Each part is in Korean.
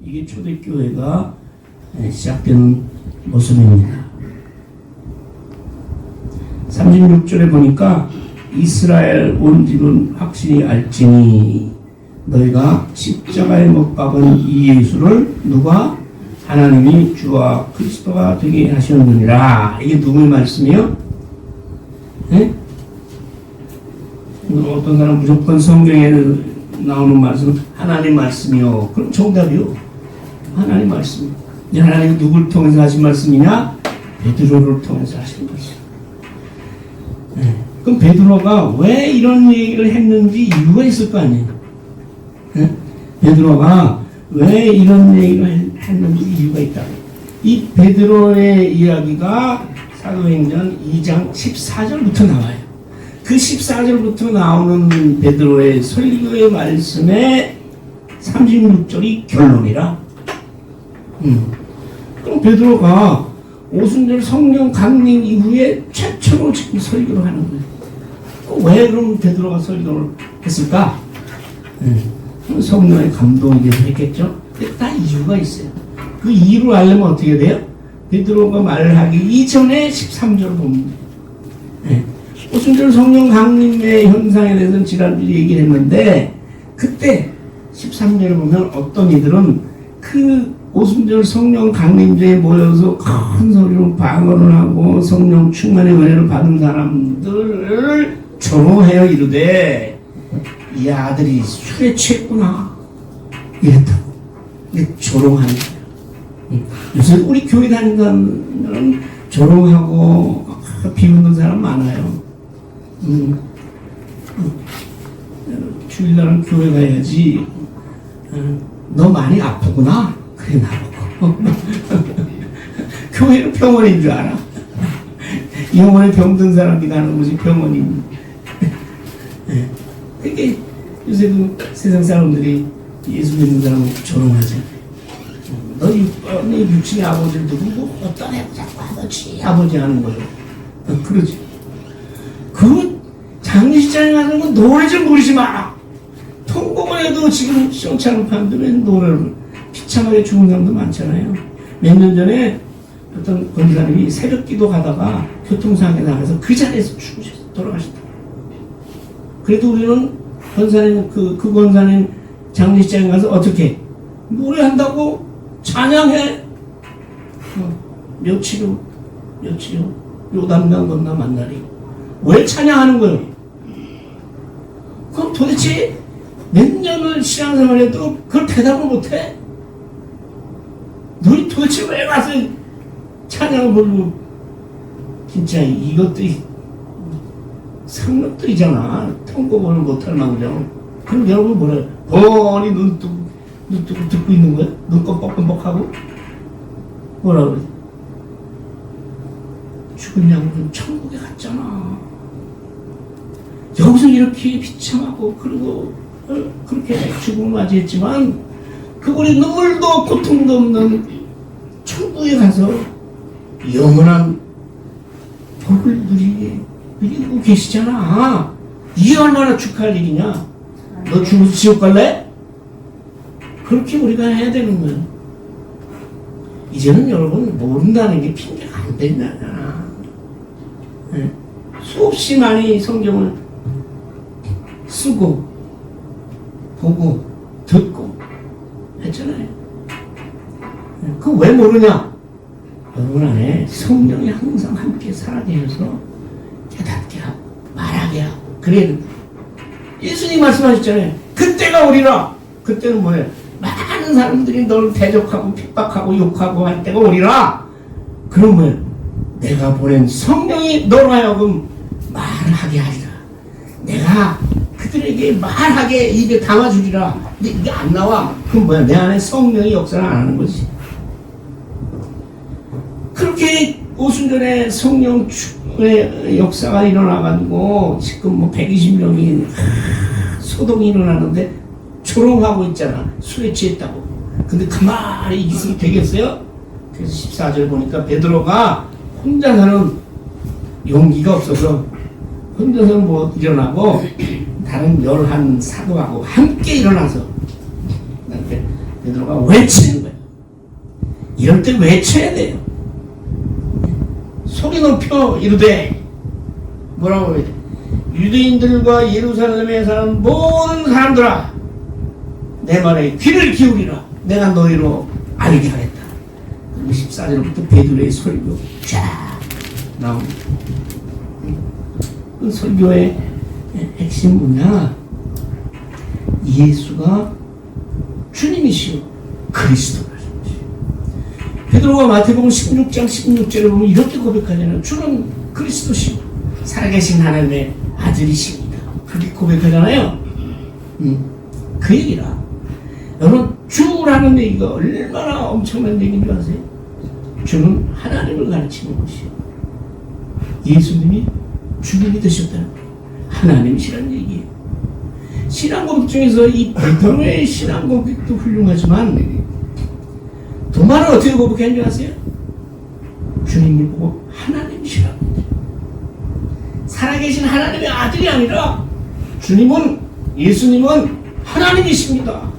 이게 초대교회가 시작된 모습입니다. 36절에 보니까 이스라엘 온 집은 확실히 알지니 너희가 십자가에 못 박은 이 예수를 누가 하나님이 주와 그리스도가 되게 하셨느니라. 이게 누구의 말씀이요? 네? 어떤 사람 무조건 성경에 나오는 말씀은 하나님 말씀이요. 그럼 정답이요. 하나님 말씀. 하나님이 누굴 통해서 하신 말씀이냐? 베드로를 통해서 하신 말씀. 네. 그럼 베드로가 왜 이런 얘기를 했는지 이유가 있을 거 아니에요. 네? 베드로가 왜 이런 얘기를 했는지 이유가 있다. 이 베드로의 이야기가 사도행전 2장 14절부터 나와요. 그 14절부터 나오는 베드로의 설교의 말씀의 36절이 결론이라. 그럼 베드로가 오순절 성령 강림 이후에 최초로 지금 설교를 하는 거예요. 왜 그럼 베드로가 설교를 했을까? 성령의 감동에 대해서 했겠죠? 다 이유가 있어요. 그 이유를 알려면 어떻게 돼요? 베드로가 말을 하기 이전에 13절을 봅니다. 오순절 성령 강림의 현상에 대해서는 지난주에 얘기를 했는데 그때 13절을 보면 어떤 이들은 그 오순절 성령 강림제에 모여서 큰 소리로 방언을 하고 성령 충만의 은혜를 받은 사람들을 조롱하여 이르되 이 아들이 술에 취했구나 이랬다고. 이게 조롱하는 거예요. 요새 우리 교회 다니는 사람들은 조롱하고 비웃는 사람 많아요. 주일날은 교회 가야지. 너 많이 아프구나. 그래 나보고. 교회는 병원인 줄 알아. 영혼에 병든 사람이 가는 곳이 병원인. 그게 요새 그 세상 사람들이 예수 믿는 사람을 조롱하잖아요. 너 육신의 아버지를 두고 어떤 애가 자꾸 하더지 아버지 하는 거예요. 그러지. 그 장례식장에 가는 건 노래 좀 부르지 마라. 통곡을 해도 지금 시원찮은 판들은 노래를 비참하게 죽은 사람도 많잖아요. 몇 년 전에 어떤 권사님이 새벽 기도 가다가 교통사고에 나가서 그 자리에서 죽으셨어요. 돌아가셨다. 그래도 우리는 권사님, 그 권사님 장례식장에 가서 어떻게 노래한다고 찬양해. 며칠요 요단강 건너 만나리. 왜 찬양하는 거예요? 그럼 도대체 몇 년을 신앙생활해도 그걸 대답을 못해? 너희 도대체 왜 가서 찬양을 부르고? 진짜 이것들이 상록들이잖아. 통곡을 못할 망정. 그럼 여러분 뭐래요? 번이 눈 뜨고 듣고 있는 거야? 눈 껌뻑껌뻑하고? 뭐라 그래? 죽은 양은 천국에 갔잖아. 여기서 이렇게 비참하고 그리고 그렇게 죽음을 맞이했지만 그분이 눈물도 고통도 없는 천국에 가서 영원한 복을 누리고 계시잖아. 이게 얼마나 축하할 일이냐. 너 죽어서 지옥 갈래? 그렇게 우리가 해야 되는 거예요. 이제는 여러분 모른다는 게 핑계가 안 된다잖아. 수없이 많이 성경을 쓰고 보고 듣고 했잖아요. 그거 왜 모르냐? 여러분 안에 성령이 항상 함께 살아계셔서 깨닫게 하고 말하게 하고 그래야 예수님 말씀하셨잖아요. 그때가 오리라. 그때는 뭐예요? 많은 사람들이 너를 대적하고 핍박하고 욕하고 할 때가 오리라. 그럼 뭐예요? 내가 보낸 성령이 너로 하여금 말하게 하리라. 내가 그들에게 말하게 입에 담아주리라. 근데 이게 안 나와. 그럼 뭐야? 내 안에 성령이 역사를 안 하는 거지. 그렇게 오순절에 성령의 역사가 일어나가지고 지금 뭐 120명이 소동이 일어나는데 조롱하고 있잖아. 술에 취했다고. 근데 가만히 있으면 되겠어요? 그래서 14절 보니까 베드로가 혼자서는 용기가 없어서 혼자서는 못 일어나고 다른 11 사도하고 함께 일어나서 베드로가 외치는 거예요. 이럴 때 외쳐야 돼요. 소리 높여 이르되 뭐라고 해야 돼? 유대인들과 예루살렘에 사는 모든 사람들아 내 말에 귀를 기울이라. 내가 너희로 알게 하겠다. 14절부터 베드로의 설교 쫙 나옵니다. 그 설교의 핵심 뭐냐? 예수가 주님이시오 그리스도라. 베드로가 마태복음 16장 16절에 보면 이렇게 고백하잖아요. 주는 그리스도시오 살아계신 하나님의 아들이십니다. 그렇게 고백하잖아요. 그 얘기라. 여러분 주라는 얘기가 얼마나 엄청난 얘기인 줄 아세요? 주는 하나님을 가르치는 것이요. 예수님이 주님이 되셨다는 거예요. 하나님이시라는 얘기예요. 신앙고백 중에서 이 베드로의 신앙고백도 훌륭하지만 도마는 어떻게 고백하는 줄 아세요? 주님이 보고 하나님이시라고 합니다. 살아계신 하나님의 아들이 아니라 주님은 예수님은 하나님이십니다.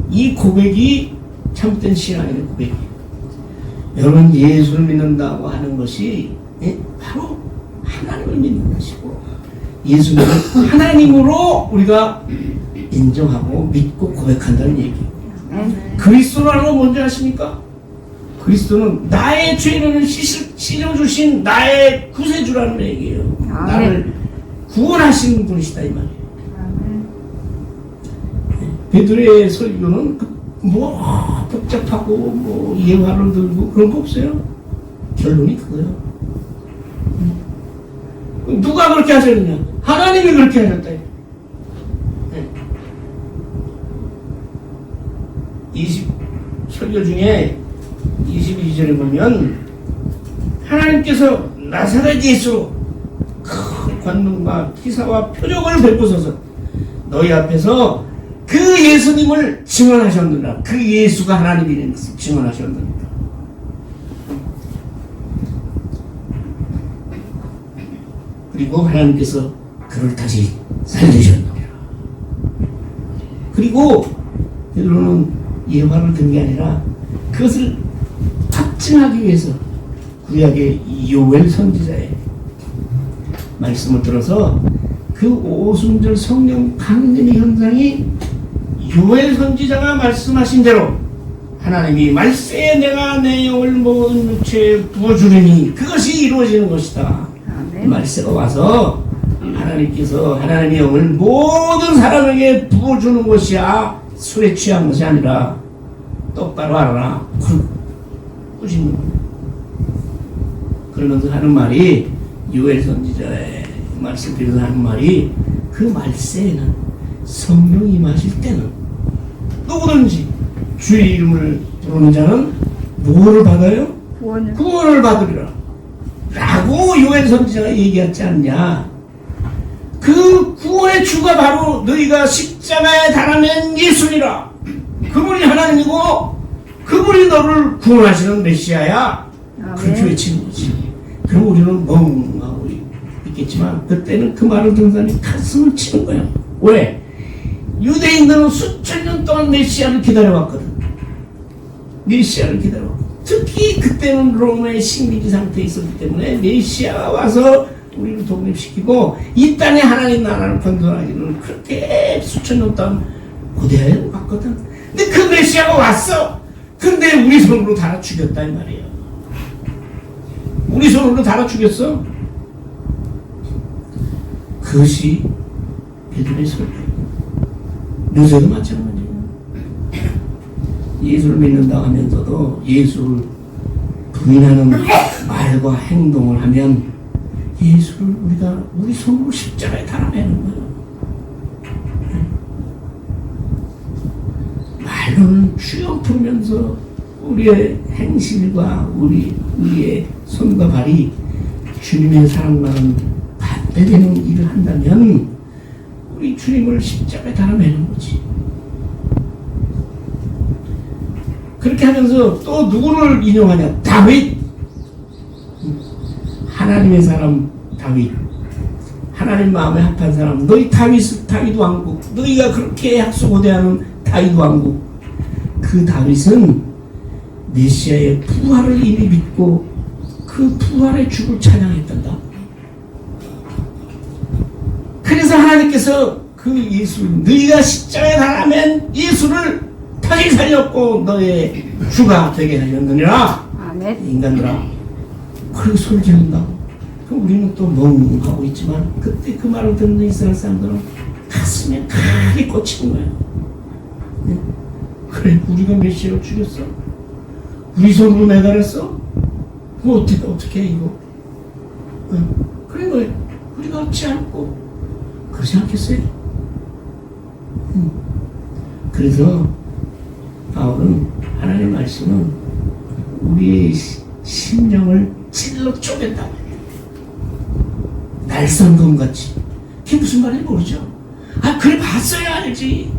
이 고백이 참된 신앙의 고백이에요. 여러분 예수를 믿는다고 하는 것이 바로 하나님을 믿는 것이고 예수님을 하나님으로 우리가 인정하고 믿고 고백한다는 얘기예요. 그리스도라는 건 뭔지 아십니까? 그리스도는 나의 죄를 씻어주신 나의 구세주라는 얘기예요. 나를 구원하시는 분이시다 이 말이에요. 베드로의 설교는 뭐 복잡하고 뭐 예화를 들고 그런 거 없어요. 결론이 그거예요. 누가 그렇게 하셨느냐? 하나님이 그렇게 하셨다. 20 설교 중에 22절에 보면 하나님께서 나사렛 예수로 큰 권능과 기사와 표적을 베푸소서 너희 앞에서 그 예수님을 증언하셨느니라. 그 예수가 하나님이라는 것을 증언하셨느니라. 그리고 하나님께서 그를 다시 살리셨느니라. 그리고 베드로는 예화를 든 게 아니라 그것을 확증하기 위해서 구약의 요엘 선지자의 말씀을 들어서 그 오순절 성령 강림의 현상이 요엘 선지자가 말씀하신 대로 하나님이 말세에 내가 내 영을 모든 육체에 부어주리니 그것이 이루어지는 것이다. 말세가 와서 하나님께서 하나님의 영을 모든 사람에게 부어주는 것이야 술에 취한 것이 아니라 똑바로 알아라. 꾸짖는 거예요. 그러면서 하는 말이 요엘 선지자의 말씀 드려서 하는 말이 그 말세에는 성령이 임하실 때는 누구든지 주의 이름을 부르는 자는 뭐를 받아요? 구원을 받으리라 라고 요엘 선지자가 얘기하지 않냐. 그 구원의 주가 바로 너희가 십자가에 달아낸 예수니라. 그분이 하나님이고 그분이 너를 구원하시는 메시아야. 그렇게 외치는 거지. 그럼 우리는 멍하고 있겠지만 그때는 그 말을 듣는 사람이 가슴을 치는 거야. 왜? 유대인들은 수천 년 동안 메시아를 기다려왔거든. 메시아를 기다려왔거든. 특히 그때는 로마의 식민지 상태에 있었기 때문에 메시아가 와서 우리를 독립시키고 이 땅에 하나님 나라를 건설하기는 그렇게 수천 년 동안 고대하여 왔거든. 근데 그 메시아가 왔어. 근데 우리 손으로 달아 죽였다 이 말이에요. 우리 손으로 달아 죽였어. 그것이 베드로의 설교예요. 요새도 마찬가지예요. 예수를 믿는다 하면서도 예수를 부인하는 말과 행동을 하면 예수를 우리가 우리 손으로 십자가에 달아내는 거예요. 말로는 주여 부르면서 우리의 행실과 우리의 손과 발이 주님의 사랑과는 반대되는 일을 한다면 우리 주님을 십자가에 달아내는 거지. 그렇게 하면서 또 누구를 인용하냐? 다윗. 하나님의 사람 다윗. 하나님 마음에 합한 사람. 너희 다윗 왕국. 너희가 그렇게 약속고대하는 다윗 왕국. 그 다윗은 메시아의 부활을 이미 믿고 그 부활의 주를 찬양했단다. 그래서 하나님께서 그 예수, 너희가 십자가에 달하면 예수를 다시 살렸고 너의 주가 되게 하셨느니라. 아멘. 인간들아, 그리고 소리 지른다고. 그럼 우리는 또 멍하고 있지만 그때 그 말을 듣는 이스라엘 사람들은 가슴에 크게 꽂히는 거예요. 네? 그래, 우리가 메시아를 죽였어? 우리 손으로 매달았어? 뭐 어떻게 해 이거? 네? 그런 거예요. 우리가 없지 않고 그러지 않겠어요? 그래서 바울은 하나님의 말씀은 우리의 심령을 찔러 쪼갠다. 날선검같이. 그게 무슨 말인지 모르죠? 아, 그래 봤어야 알지.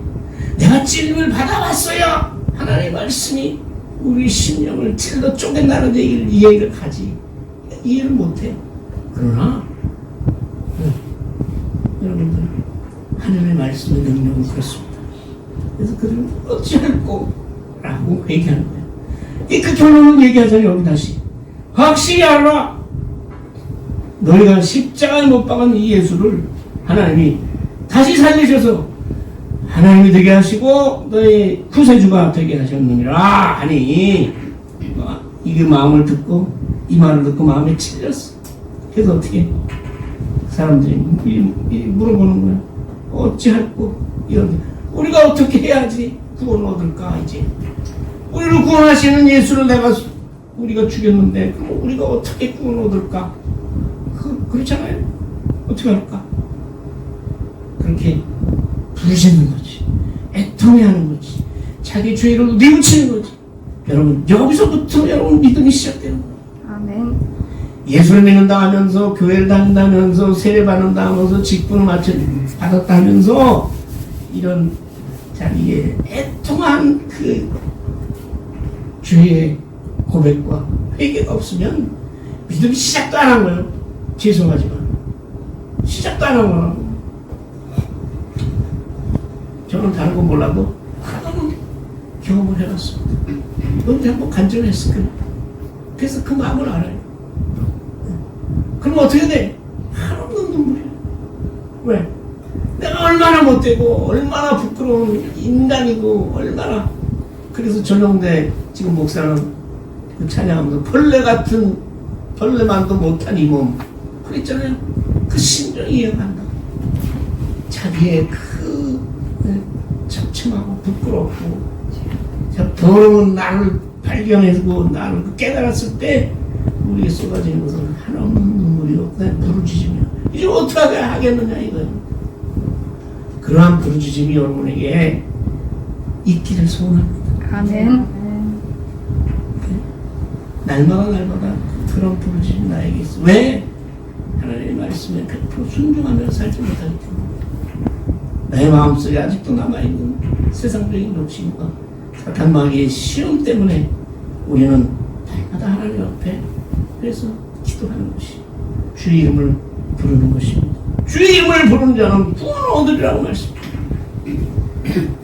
내가 찔림을 받아봤어야 하나님의 말씀이 우리 심령을 찔러 쪼갠다는 얘기를 이해를 하지. 이해를 못해. 그러나 여러분들, 하나님의 말씀의 능력은 그렇습니다. 그래서 그들은 어찌할꼬 라고 얘기하는 거예요. 그 결론을 얘기하자니 여기 다시 확실히 알아. 너희가 십자가에 못 박은 이 예수를 하나님이 다시 살리셔서 하나님이 되게 하시고 너희 구세주가 되게 하셨느니라 하니, 이게 마음을 듣고 이 말을 듣고 마음에 찔렸어. 그래서 어떻게 사람들이 물어보는 거야. 어찌할꼬 이런, 우리가 어떻게 해야지 구원 얻을까. 이제 우리를 구원하시는 예수를 우리가 죽였는데 그럼 우리가 어떻게 구원 얻을까? 그렇잖아요. 어떻게 할까? 그렇게 부르짖는 거지. 애통해하는 거지. 자기 죄를 뉘우치는 거지. 여러분, 여기서부터 여러분 믿음이 시작되는 거예요. 아멘. 예수를 믿는다 하면서, 교회를 다닌다 하면서, 세례 받는다 하면서, 직분을 받았다 하면서, 이런 자기의 애통한 그 죄의 고백과 회개가 없으면 믿음이 시작도 안 한 거예요. 죄송하지만 시작도 안 한 거라고. 저는 다른 건 몰라도 하나는 경험을 해봤습니다. 언제 한번 간절했을 거예요. 그래서 그 마음을 알아요. 그럼 어떻게 돼? 한없는 눈물이야. 왜? 내가 얼마나 못되고 얼마나 부끄러운 인간이고 얼마나. 그래서 전용대 지금 목사는 그 찬양하면서 벌레만도 못한 이 몸 그랬잖아요. 그 심정이 이해간다. 자기의 그 처참하고 부끄럽고 더러운 나를 발견해서 나를 깨달았을 때 우리에 쏟아지는 것은 한없는 눈물이요, 그냥 부르짖으며 이제 어떻게 하겠느냐 이거예요. 그러한 부르짖음이 여러분에게 있기를 소원합니다. 아멘. 날마다 그런 부르짖음이 나에게 있어. 왜? 하나님의 말씀에 100% 순종하며 살지 못하기 때문에. 나의 마음속에 아직도 남아있는 세상적인 욕심과 사탄 마귀의 시험 때문에 우리는 날마다 하나님 앞에 그래서 기도하는 것이 주의 이름을 부르는 것입니다. 주의 이름을 부르는 자는 구원을 얻으리라고 말씀합니다.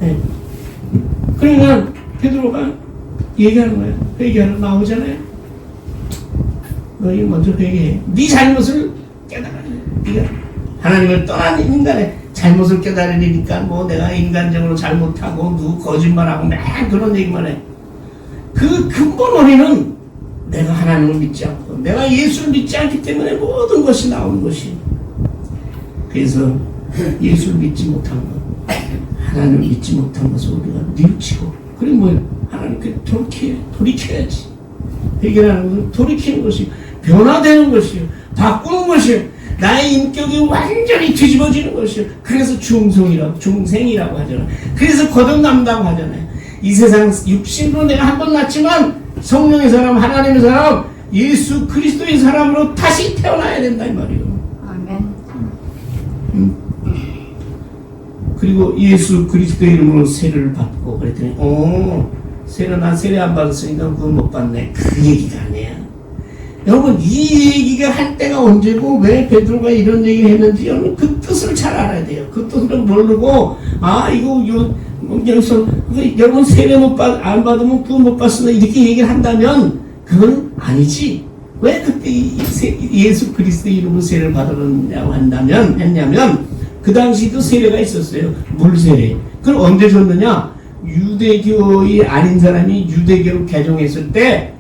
네. 그러니까 베드로가 얘기하는 거예요. 회개하러 나오잖아요. 너희 먼저 회개해. 네 잘못을 깨달아야 돼. 네가 하나님을 떠난 인간의 잘못을 깨달으니까 뭐 내가 인간적으로 잘못하고 누구 거짓말하고 맨 그런 얘기만 해. 그 근본 원인은 내가 하나님을 믿지 않고 내가 예수를 믿지 않기 때문에 모든 것이 나오는 것이. 그래서 예수를 믿지 못한 것, 하나님을 믿지 못한 것을 우리가 뉘우치고, 그리고 뭐예요? 하나님께 돌이켜야지. 회개하는 것은 돌이키는 것이, 변화되는 것이요, 바꾸는 것이요, 나의 인격이 완전히 뒤집어지는 것이요. 그래서 중생이라고 하잖아요. 그래서 거듭난다고 하잖아요. 이 세상 육신으로 내가 한 번 났지만 성령의 사람, 하나님의 사람, 예수 그리스도의 사람으로 다시 태어나야 된다 이 말이에요. 아멘. 그리고 예수 그리스도의 이름으로 세례를 받고 그랬더니 난 세례 안 받았으니까 그건 못 받네. 그 얘기가 아니야. 여러분, 이 얘기가 할 때가 언제고 왜 베드로가 이런 얘기를 했는지 여러분 그 뜻을 잘 알아야 돼요. 그 뜻을 모르고 여기서 여러분 세례 안 받으면 구원 못 받습니다 이렇게 얘기를 한다면 그건 아니지. 왜 그때 예수 그리스도 이름으로 세례를 받으려고 했냐면 그 당시도 세례가 있었어요. 물세례. 그걸 언제 줬느냐? 유대교의 아닌 사람이 유대교로 개종했을 때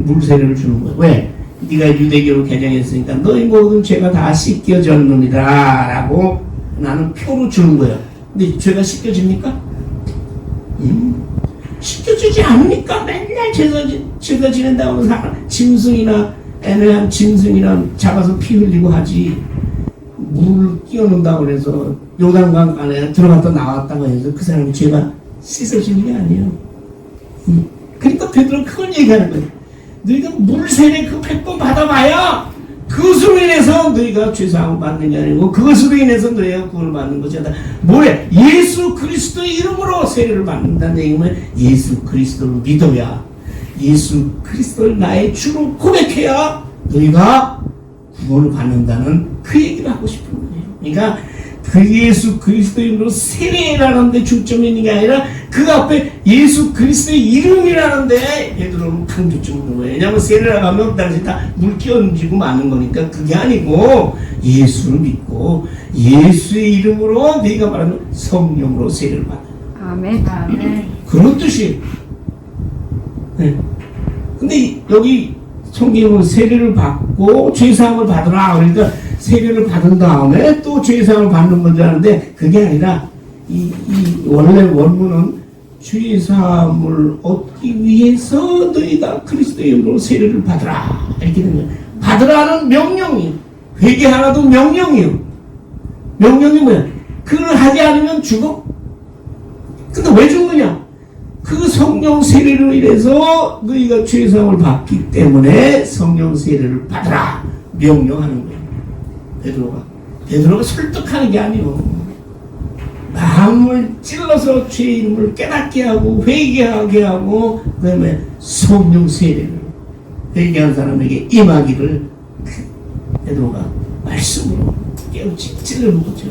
물세례를 주는 거예요. 왜? 네가 유대교로 개종했으니까 너희 모든 죄가 다 씻겨졌느니라 라고 나는 표로 주는 거예요. 근데 죄가 씻겨집니까? 씻겨지지 않으니까 맨날 죄가 지낸다고 짐승이나 애매한 짐승이나 잡아서 피 흘리고 하지. 물을 끼워놓는다고 해서 요단강 안에 들어갔다 나왔다고 해서 그 사람의 죄가 씻어지는 게 아니에요. 그러니까 베드로는 그걸 얘기하는 거예요. 너희가 물세례 그 100번 받아봐야 그것으로 인해서 너희가 죄사함을 받는 게 아니고 그것으로 인해서 너희가 구원을 받는 것이 아니라 뭐래? 예수 그리스도의 이름으로 세례를 받는다는 얘기면 예수 그리스도를 믿어야 예수 그리스도를 나의 주로 고백해야 너희가 구원을 받는다는 그 얘기를 하고 싶은 거예요. 그러니까 그 예수 그리스도의 이름으로 세례라는 데 중점이 있는 게 아니라 그 앞에 예수 그리스도의 이름이라는 데 베드로는 강조점을 두는 거예요. 왜냐하면 세례라고 하면 당시 다 물 끼얹고 마는 거니까 그게 아니고 예수를 믿고 예수의 이름으로 네가 말하는 성령으로 세례를 받아. 아멘. 아멘. 그런 뜻이에요. 네. 근데 여기 성경은 세례를 받고 죄사함을 받으라. 그러니까 세례를 받은 다음에 또 죄사함을 받는 건줄 아는데 그게 아니라 이 원래 원문은 죄사함을 얻기 위해서 너희가 그리스도의 이름으로 세례를 받으라 이렇게 된 거예요. 받으라는 명령이에요. 회개하라도 명령이에요. 명령이 뭐야? 그걸 하지 않으면 죽어? 근데 왜 죽느냐? 그 성령 세례로 인해서 너희가 죄사함을 받기 때문에 성령 세례를 받으라 명령하는 거예요. 베드로가 설득하는 게 아니에요. 마음을 찔러서 죄의 이름을 깨닫게 하고 회개하게 하고 그 다음에 성령 세례를 회개한 사람에게 임하기를 베드로가 말씀으로 깨우치 찔러는 거죠.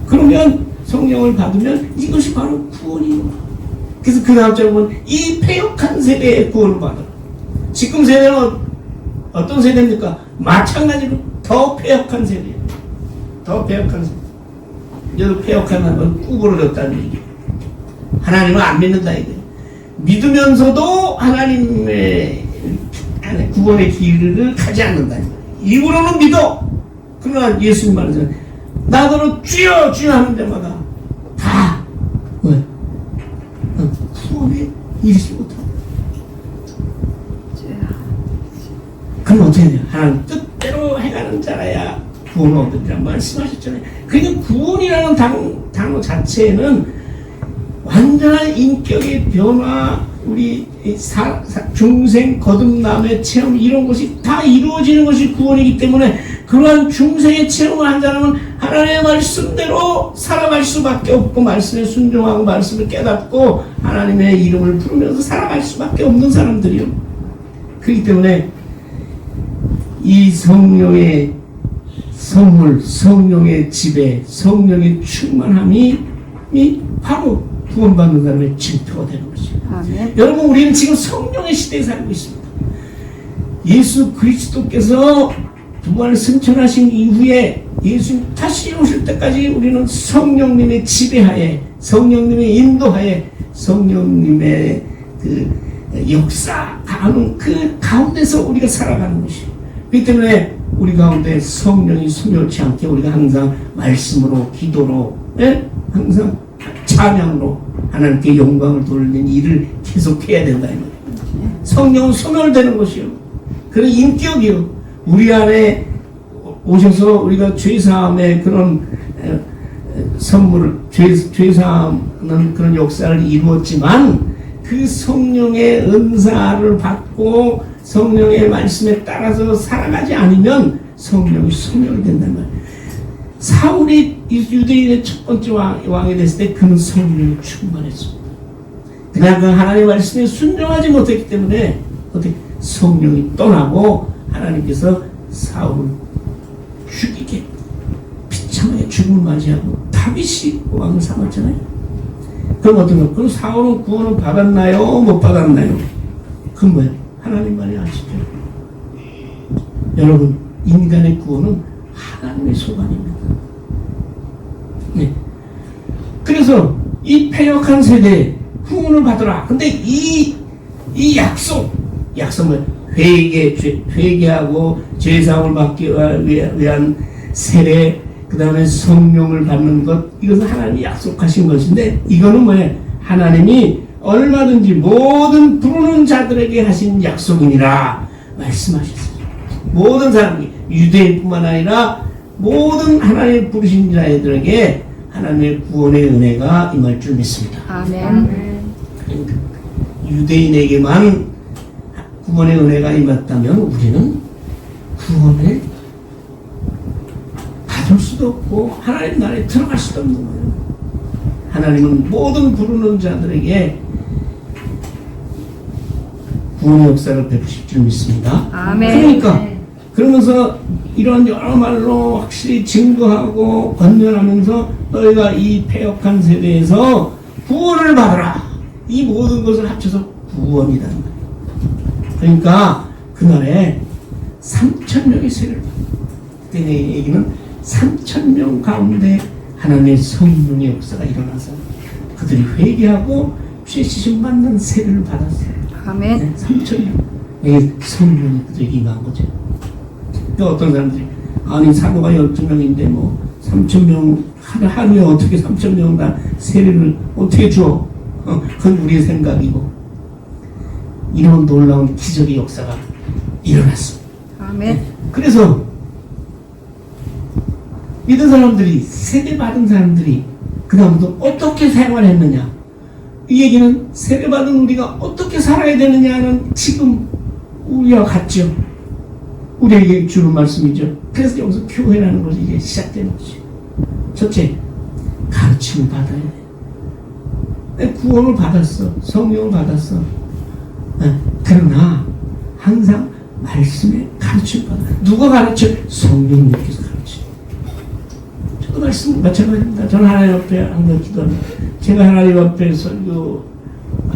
그러면 성령을 받으면 이것이 바로 구원이에요. 그래서 그 다음 절 보면 이 패역한 세대의 구원을 받아. 지금 세대는 어떤 세대입니까? 마찬가지로 더 패역한 세대예요. 더 패역한 세대. 이제도 패역한 사람은 구부러졌다는 얘기예요. 하나님을 안 믿는다 이거예요. 믿으면서도 하나님의 구원의 길을 가지 않는다. 입으로는 믿어. 그러나 예수님 말하잖아요. 나더러 주여 주여 하는 데마다 다 구원에 이르지 못한다. 그럼 어떻게 해야 돼요? 하나님 뜻대로 해가는 자라야 구원을 얻으리라고 말씀하셨잖아요. 그러니까 구원이라는 단어 자체는 완전한 인격의 변화, 우리 중생 거듭남의 체험 이런 것이 다 이루어지는 것이 구원이기 때문에 그러한 중생의 체험을 한 사람은 하나님의 말씀대로 살아갈 수밖에 없고 말씀에 순종하고 말씀을 깨닫고 하나님의 이름을 부르면서 살아갈 수밖에 없는 사람들이요. 그렇기 때문에 이 성령의 선물, 성령의 지배, 성령의 충만함이 바로 구원받는 사람의 증표가 되는 것이에요. 아멘. 여러분 우리는 지금 성령의 시대에 살고 있습니다. 예수 그리스도께서 부활을 승천하신 이후에 예수님 다시 오실 때까지 우리는 성령님의 지배하에 성령님의 인도하에 성령님의 그 역사하는 그 가운데서 우리가 살아가는 것이에요. 그렇기 때문에 우리 가운데 성령이 소멸치 않게 우리가 항상 말씀으로 기도로 항상 찬양으로 하나님께 영광을 돌리는 일을 계속해야 된다. 성령은 소멸되는 것이요. 그런 인격이요. 우리 안에 오셔서 우리가 죄사함의 그런 선물을 죄사하는 그런 역사를 이루었지만 그 성령의 은사를 받고 성령의 말씀에 따라서 살아가지 않으면 성령이 소멸된단 말이에요. 사울이 유대인의 첫 번째 왕이 됐을 때 그는 성령이 충만했습니다. 그냥 그 하나님의 말씀에 순종하지 못했기 때문에 어떻게 성령이 떠나고 하나님께서 사울을 죽이게 비참하게 죽음을 맞이하고 다윗이 왕을 삼았잖아요. 그럼 어떤가? 그럼 사울은 구원을 받았나요? 못 받았나요? 그건 뭐예요? 하나님만이 아시죠. 여러분, 인간의 구원은 하나님의 소관입니다. 네. 그래서 이 패역한 세대에 구원을 받으라. 근데 이 약속은 회개하고 죄사함을 받기 위한 세례, 그 다음에 성령을 받는 것, 이것은 하나님이 약속하신 것인데, 이거는 뭐예요? 하나님이 얼마든지 모든 부르는 자들에게 하신 약속이니라 말씀하셨어요. 모든 사람이, 유대인뿐만 아니라 모든 하나님 부르신 자들에게 하나님의 구원의 은혜가 임할 줄 믿습니다. 아멘. 그러니까 유대인에게만 구원의 은혜가 임했다면 우리는 구원을 받을 수도 없고 하나님 나라에 들어갈 수도 없는 거예요. 하나님은 모든 부르는 자들에게 구원의 역사를 베푸실 줄 믿습니다. 아멘. 그러면서 이런 여러 말로 확실히 증거하고 권면하면서 너희가 이 패역한 세대에서 구원을 받으라. 이 모든 것을 합쳐서 구원이다. 그러니까 그날에 3,000명의 세례를 받았다. 그때 내 얘기는 3,000명 가운데 하나님의 성령의 역사가 일어나서 그들이 회개하고 죄 씻음 받는 세례를 받았어요. 아멘. 네, 3,000명. 성령이 그들에게 임한 거죠. 어떤 사람들이 아니 사도가 12명인데 뭐 3,000명 하루에 어떻게 3,000명 다 세례를 어떻게 줘? 그건 우리의 생각이고 이런 놀라운 기적의 역사가 일어났습니다. 아멘. 그래서 믿은 사람들이 세례 받은 사람들이 그 다음부터 어떻게 생활했느냐, 이 얘기는 세례 받은 우리가 어떻게 살아야 되느냐는 지금 우리와 같죠. 우리에게 주는 말씀이죠. 그래서 여기서 교회라는 것이 이제 시작되는 거죠. 첫째, 가르침을 받아야 돼. 내 구원을 받았어. 성령을 받았어. 그러나 항상 말씀에 가르침을 받아. 누가 가르쳐? 성령님께서 가르쳐. 저도 말씀 마찬가지입니다. 저는 하나님 앞에 항상 기도합니다. 제가 하나님 앞에 설교,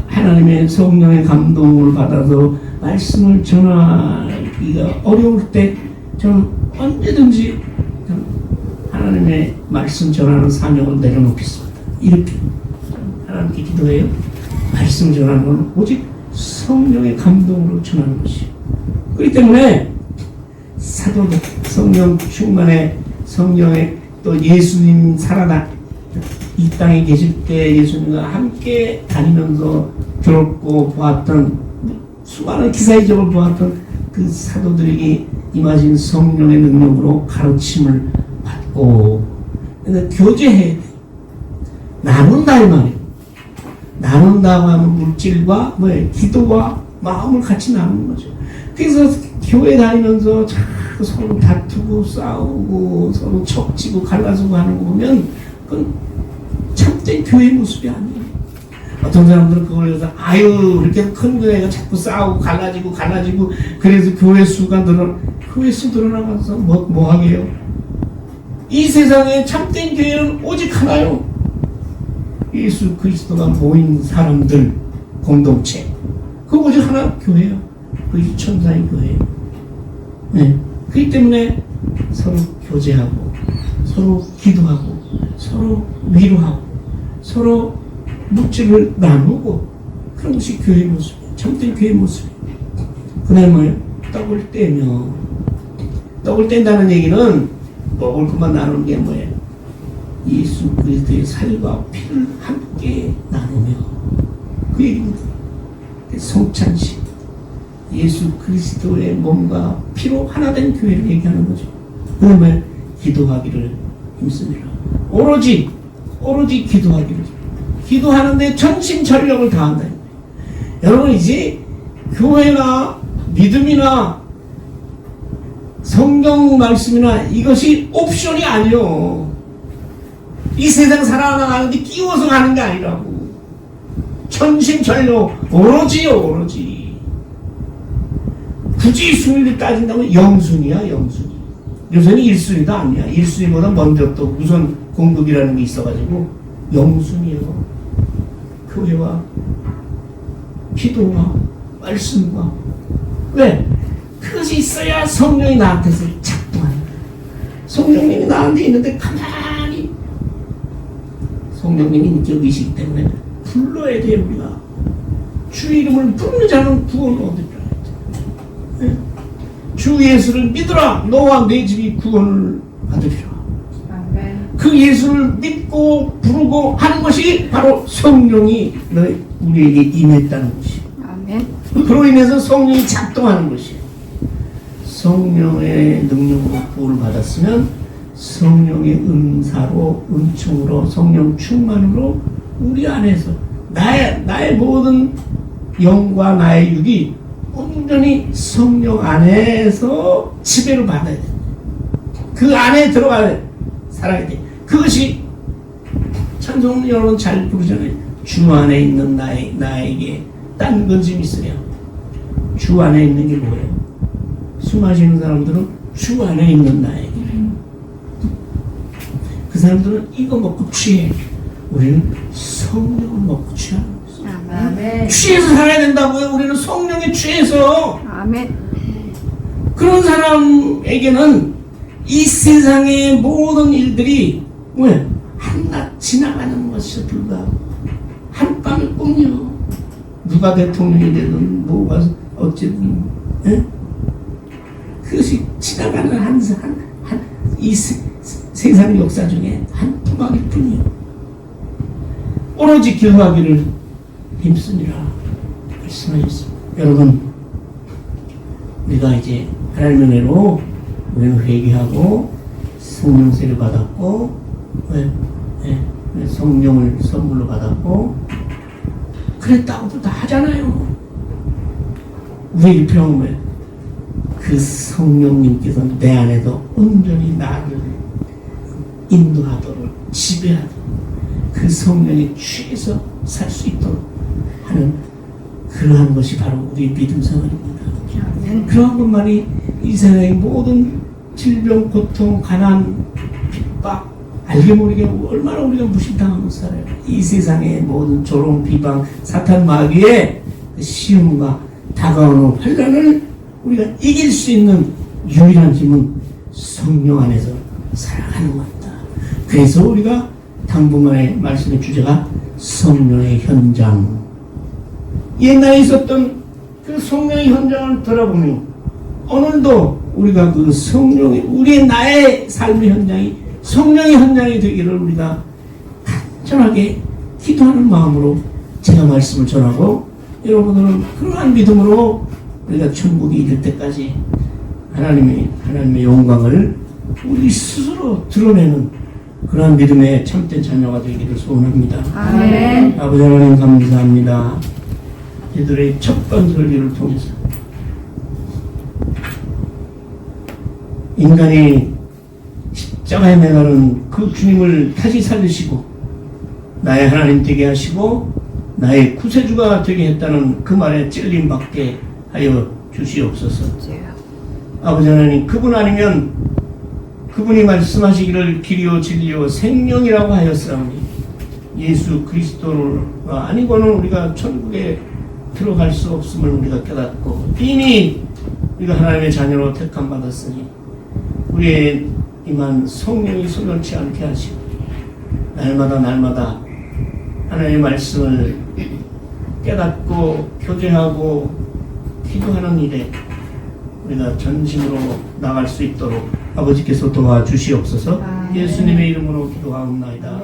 하나님의 성령의 감동을 받아서 말씀을 전하기가 어려울 때 저는 언제든지 하나님의 말씀 전하는 사명을 내려놓겠습니다. 이렇게 하나님께 기도해요. 말씀 전하는 건 오직 성령의 감동으로 전하는 것이에요. 그렇기 때문에 사도들, 성령 충만의 성령의 또 예수님 살아나 이 땅에 계실 때 예수님과 함께 다니면서 들었고 보았던 수많은 기사이적을 보았던 그 사도들에게 임하신 성령의 능력으로 가르침을 받고 교제해야 돼. 나눈다 이 말이에요. 나눈다고 하면 물질과 기도와 마음을 같이 나누는 거죠. 그래서 교회 다니면서 자꾸 서로 다투고 싸우고 서로 척지고 갈라서고 하는 거 보면 그건 참된 교회의 모습이 아니에요. 어떤 사람들은 그걸 해서 아유 이렇게 큰 교회가 자꾸 싸우고 갈라지고 그래서 교회 수가 교회 수 늘어나가서 뭐 하게요? 이 세상에 참된 교회는 오직 하나요. 예수 그리스도가 모인 사람들 공동체. 그 오직 하나 교회예요. 그 천사의 교회예요. 네. 그렇기 때문에 서로 교제하고 서로 기도하고 서로 위로하고 서로 물질을 나누고 그런 것이 교회의 모습이에요. 참된 교회의 모습이에요. 그날 뭐예요? 떡을 떼며 떡을 뗀다는 얘기는 먹을 것만 나누는 게 뭐예요? 예수 그리스도의 살과 피를 함께 나누며 그 얘기입니다. 성찬식, 예수 그리스도의 몸과 피로 하나 된 교회를 얘기하는 거죠. 그러면 기도하기를 힘씁니다. 오로지 기도하기를, 기도하는데 전심전력을 다한다. 여러분 이제 교회나 믿음이나 성경 말씀이나 이것이 옵션이 아니요. 이 세상 살아나가는데 끼워서 가는 게 아니라고. 전심전력 오로지요, 오로지. 굳이 순위를 따진다면 영순이야, 영순이. 요새는 1순위도 아니야. 1순위보다 먼저 또 우선 공급이라는 게 있어가지고 영순위요. 교회와 기도와 말씀과 왜? 그것이 있어야 성령이 나한테서 작동하는 거야. 성령님이 나한테 있는데 가만히 성령님이 인격 의식 때문에 불러야 돼. 우리가 주 이름을 부르는 자는 구원을 얻을 줄 알았죠. 주 예수를 믿으라. 너와 내 집이 구원을 받으리라. 그 예수를 믿고 부르고 하는 것이 바로 성령이 우리에게 임했다는 것이. 그로 인해서 성령이 작동하는 것이에요. 성령의 능력으로 구원을 받았으면 성령의 은사로, 은총으로, 성령 충만으로 우리 안에서 나의 모든 영과 나의 육이 온전히 성령 안에서 지배를 받아야 돼. 그 안에 들어가야 살아야 돼. 그것이 찬송 여러분 잘 부르잖아요. 주 안에 있는 나에게 딴 건 좀 있으랴. 주 안에 있는 게 뭐예요? 술 마시는 사람들은 주 안에 있는 나에게. 그 사람들은 이거 먹고 취해. 우리는 성령을 먹고 취하는 거예요. 취해서 살아야 된다고요. 우리는 성령에 취해서. 아멘. 그런 사람에게는 이 세상의 모든 일들이 왜? 한낱 지나가는 것에 불과하고 한밤의 꿈이요. 누가 대통령이 되든 뭐가 어쨌든 그것이 지나가는 이 세상 역사 중에 한 토막일 뿐이요. 오로지 기도하기를 힘쓰니라 말씀하셨습니다. 여러분, 우리가 이제 하나님의 은혜로 우리는 회개하고 성령세를 받았고 성령을 선물로 받았고 그랬다고도 다 하잖아요. 우리에게 필요한 거예요. 그 성령님께서 내 안에도 온전히 나를 인도하도록 지배하도록 그 성령에 취해서 살 수 있도록 하는 그러한 것이 바로 우리의 믿음 생활입니다. 그러한 것만이 이 세상의 모든 질병, 고통, 가난, 핍박 알게 모르게 얼마나 우리가 무심당하고 살아요. 이 세상의 모든 조롱, 비방, 사탄 마귀의 시험과 다가오는 환난을 우리가 이길 수 있는 유일한 힘은 성령 안에서 살아가는 것이다. 그래서 우리가 당분간의 말씀의 주제가 성령의 현장. 옛날에 있었던 그 성령의 현장을 돌아보면 오늘도 우리가 그 성령의 나의 삶의 현장이 성령의 현장이 되기를 우리가 간절하게 기도하는 마음으로 제가 말씀을 전하고 여러분들은 그러한 믿음으로 우리가 천국에 이를 때까지 하나님의 영광을 우리 스스로 드러내는 그러한 믿음의 참된 자녀가 되기를 소원합니다. 아멘. 아버지 하나님 감사합니다. 이들의 첫번 설교를 통해서 인간이 십자가에 매가는 그 주님을 다시 살리시고 나의 하나님 되게 하시고 나의 구세주가 되게 했다는 그 말에 찔림받게 하여 주시옵소서. 아버지 하나님, 그분 아니면 그분이 말씀하시기를 길이요 진리요 생명이라고 하였사오니 예수 그리스도가 아니고는 우리가 천국에 들어갈 수 없음을 우리가 깨닫고 이미 우리가 하나님의 자녀로 택함 받았으니 우리의 이만 성령이 소멸치 않게 하시고 날마다 하나님의 말씀을 깨닫고 교제하고 기도하는 일에 우리가 전심으로 나갈 수 있도록 아버지께서 도와주시옵소서. 예수님의 이름으로 기도하옵나이다.